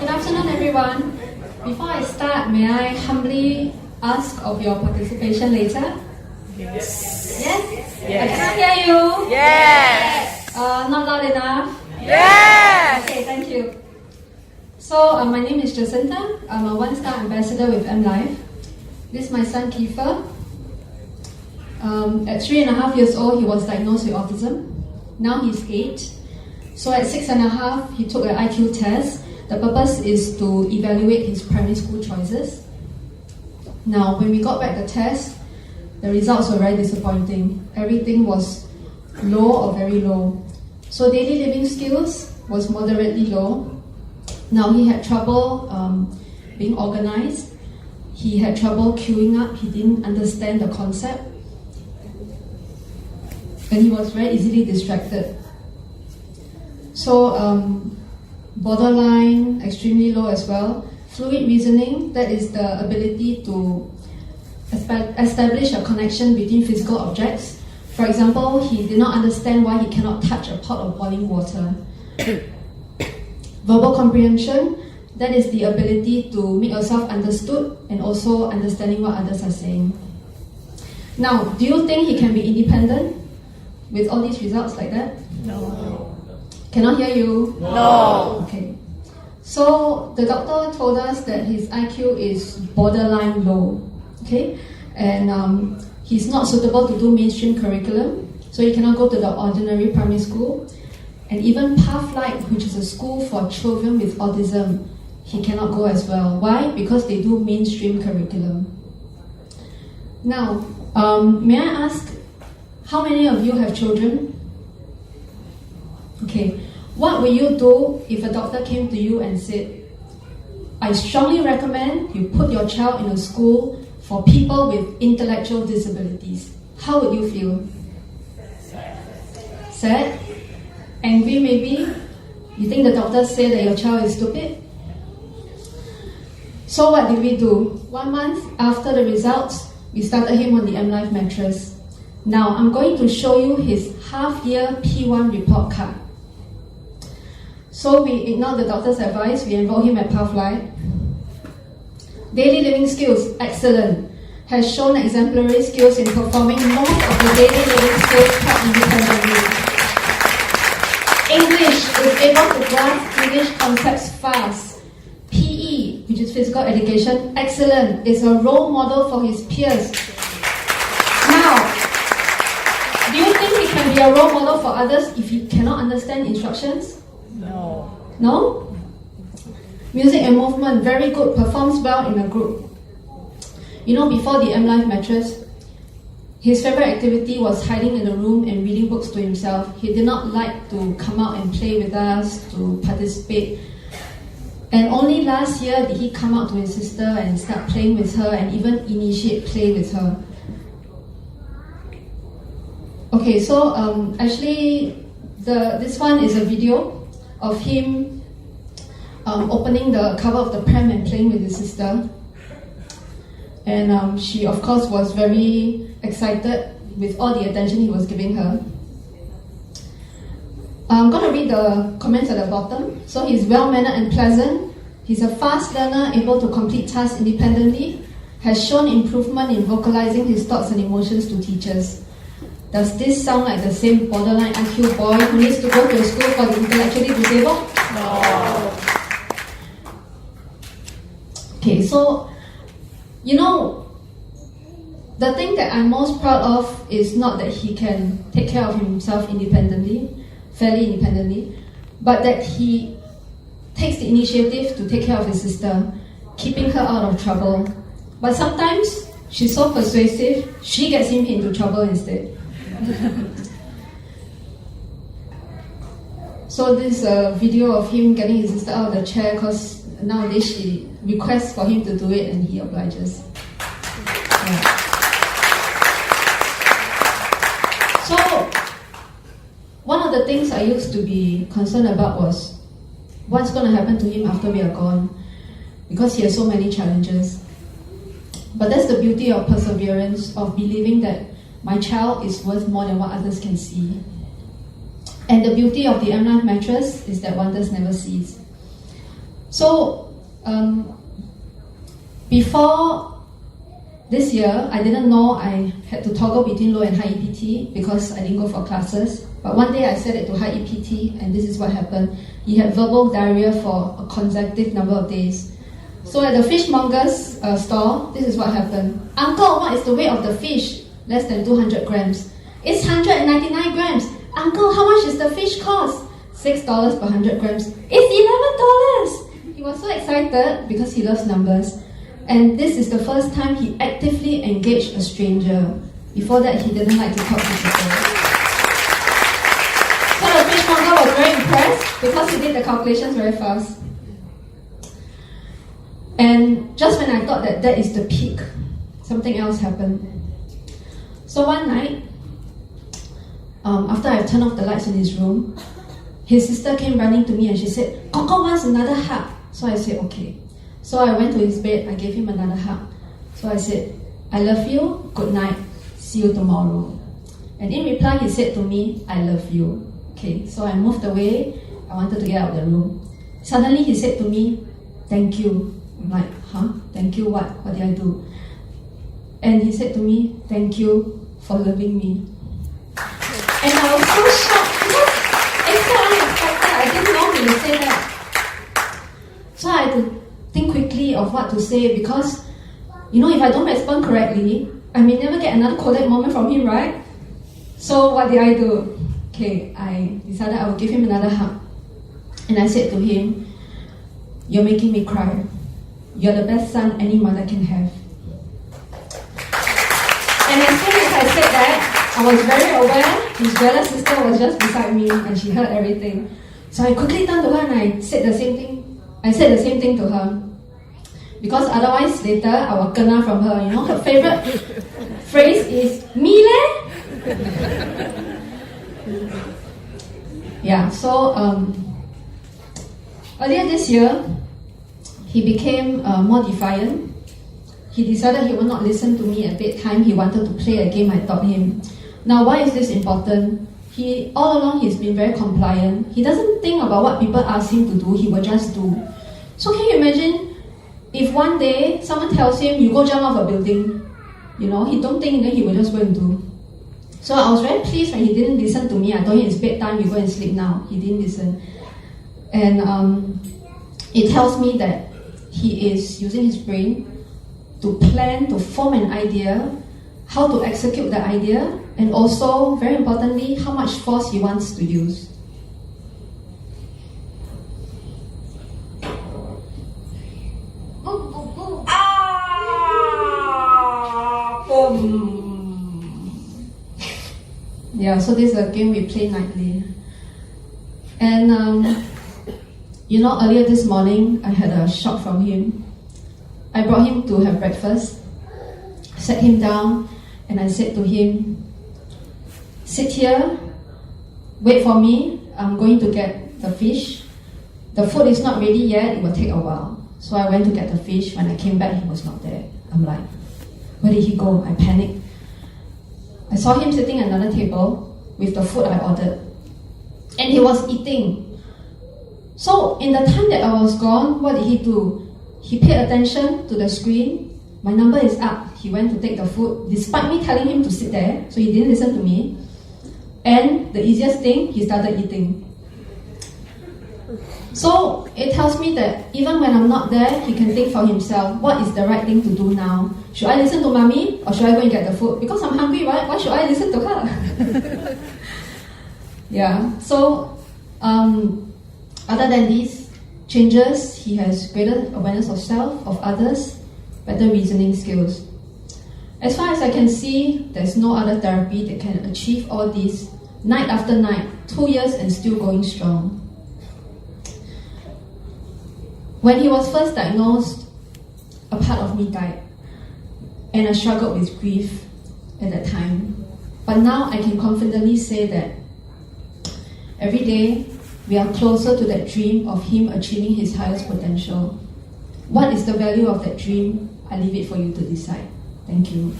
Good afternoon, everyone. Before I start, may I humbly ask of your participation later? Yes? I cannot hear you. Yes. Not loud enough? Yes. Okay, thank you. So, my name is Jacinta. I'm a one-star ambassador with MLife. This is my son, Kiefer. At 3.5 years old, he was diagnosed with autism. Now he's 8. So at 6.5, he took an IQ test. The purpose is to evaluate his primary school choices. Now, when we got back the test, the results were very disappointing. Everything was low or very low. So daily living skills was moderately low. Now he had trouble being organized. He had trouble queuing up. He didn't understand the concept. And he was very easily distracted. So borderline, extremely low as well. Fluid reasoning, that is the ability to establish a connection between physical objects. For example, he did not understand why he cannot touch a pot of boiling water. Verbal comprehension, that is the ability to make yourself understood and also understanding what others are saying. Now, do you think he can be independent with all these results like that? No. Cannot hear you? No. Okay. So the doctor told us that his IQ is borderline low. Okay? And he's not suitable to do mainstream curriculum. So he cannot go to the ordinary primary school. And even Pathlight, which is a school for children with autism, he cannot go as well. Why? Because they do mainstream curriculum. Now, may I ask, how many of you have children? Okay. What will you do if a doctor came to you and said, I strongly recommend you put your child in a school for people with intellectual disabilities? How would you feel? Sad? Angry maybe? You think the doctor said that your child is stupid? So what did we do? 1 month after the results, we started him on the MLife mattress. Now I'm going to show you his half-year P1 report card. So we ignored the doctor's advice, we enrolled him at Pathlight. Daily living skills, excellent. Has shown exemplary skills in performing most of the daily living skills taught independently. English is able to grasp English concepts fast. PE, which is physical education, excellent. Is a role model for his peers. Now, do you think he can be a role model for others if he cannot understand instructions? No. No? Music and movement, very good, performs well in a group. You know, before the MLife mattress, his favorite activity was hiding in a room and reading books to himself. He did not like to come out and play with us, to participate. And only last year did he come out to his sister and start playing with her and even initiate play with her. Okay, so actually, this one is a video of him opening the cover of the pram and playing with his sister. And she, of course, was very excited with all the attention he was giving her. I'm going to read the comments at the bottom. So he's well-mannered and pleasant. He's a fast learner, able to complete tasks independently. Has shown improvement in vocalizing his thoughts and emotions to teachers. Does this sound like the same borderline IQ boy who needs to go to a school for the intellectually disabled? No. Okay, so, you know, the thing that I'm most proud of is not that he can take care of himself independently, fairly independently, but that he takes the initiative to take care of his sister, keeping her out of trouble. But sometimes she's so persuasive, she gets him into trouble instead. So this is a video of him getting his sister out of the chair because nowadays she requests for him to do it and he obliges. Yeah. So one of the things I used to be concerned about was what's going to happen to him after we are gone, because he has so many challenges. But that's the beauty of perseverance, of believing that my child is worth more than what others can see. And the beauty of the MLife mattress is that wonders never cease. So, before this year, I didn't know I had to toggle between low and high EPT because I didn't go for classes. But one day I set it to high EPT, and this is what happened. He had verbal diarrhea for a consecutive number of days. So at the fishmonger's store, this is what happened. Uncle, what is the weight of the fish? Less than 200 grams. It's 199 grams. Uncle, how much is the fish cost? $6 per 100 grams. It's $11. He was so excited because he loves numbers. And this is the first time he actively engaged a stranger. Before that, he didn't like to talk to people. So the fishmonger was very impressed because he did the calculations very fast. And just when I thought that that is the peak, something else happened. So one night, after I turned off the lights in his room, his sister came running to me and she said, Coco wants another hug. So I said, okay. So I went to his bed, I gave him another hug. So I said, I love you, good night, see you tomorrow. And in reply, he said to me, I love you. Okay, so I moved away, I wanted to get out of the room. Suddenly he said to me, thank you. I'm like, huh? Thank you what? What did I do? And he said to me, thank you for loving me. And I was so shocked because it's so unexpected. I didn't know he would say that. So I had to think quickly of what to say because, you know, if I don't respond correctly, I may never get another Kodak moment from him, right? So what did I do? Okay, I decided I would give him another hug. And I said to him, you're making me cry. You're the best son any mother can have. And as soon as I said that, I was very aware his jealous sister was just beside me and she heard everything. So I quickly turned to her and I said the same thing. I said the same thing to her. Because otherwise later I will kena from her. You know, her favorite phrase is, me leh? Yeah, so earlier this year, he became more defiant. He decided he would not listen to me at bedtime. He wanted to play a game I taught him. Now, why is this important? All along, he's been very compliant. He doesn't think about what people ask him to do. He will just do. So can you imagine if one day someone tells him, you go jump off a building, you know, he don't think, then he will just go and do. So I was very pleased when he didn't listen to me. I told him it's bedtime, you go and sleep now. He didn't listen. And it tells me that he is using his brain to plan, to form an idea, how to execute the idea, and also, very importantly, how much force he wants to use. Yeah, so this is a game we play nightly. And you know, earlier this morning, I had a shock from him. I brought him to have breakfast, sat him down, and I said to him, sit here, wait for me, I'm going to get the fish. The food is not ready yet, it will take a while. So I went to get the fish. When I came back, he was not there. I'm like, where did he go? I panicked. I saw him sitting at another table with the food I ordered. And he was eating. So in the time that I was gone, what did he do? He paid attention to the screen. My number is up. He went to take the food, despite me telling him to sit there, so he didn't listen to me. And the easiest thing, he started eating. So it tells me that even when I'm not there, he can think for himself, what is the right thing to do now? Should I listen to mommy or should I go and get the food? Because I'm hungry, right? Why should I listen to her? Yeah, so other than these changes, he has greater awareness of self, of others, better reasoning skills. As far as I can see, there's no other therapy that can achieve all this night after night, 2 years and still going strong. When he was first diagnosed, a part of me died, and I struggled with grief at that time. But now I can confidently say that every day we are closer to that dream of him achieving his highest potential. What is the value of that dream? I leave it for you to decide. Thank you.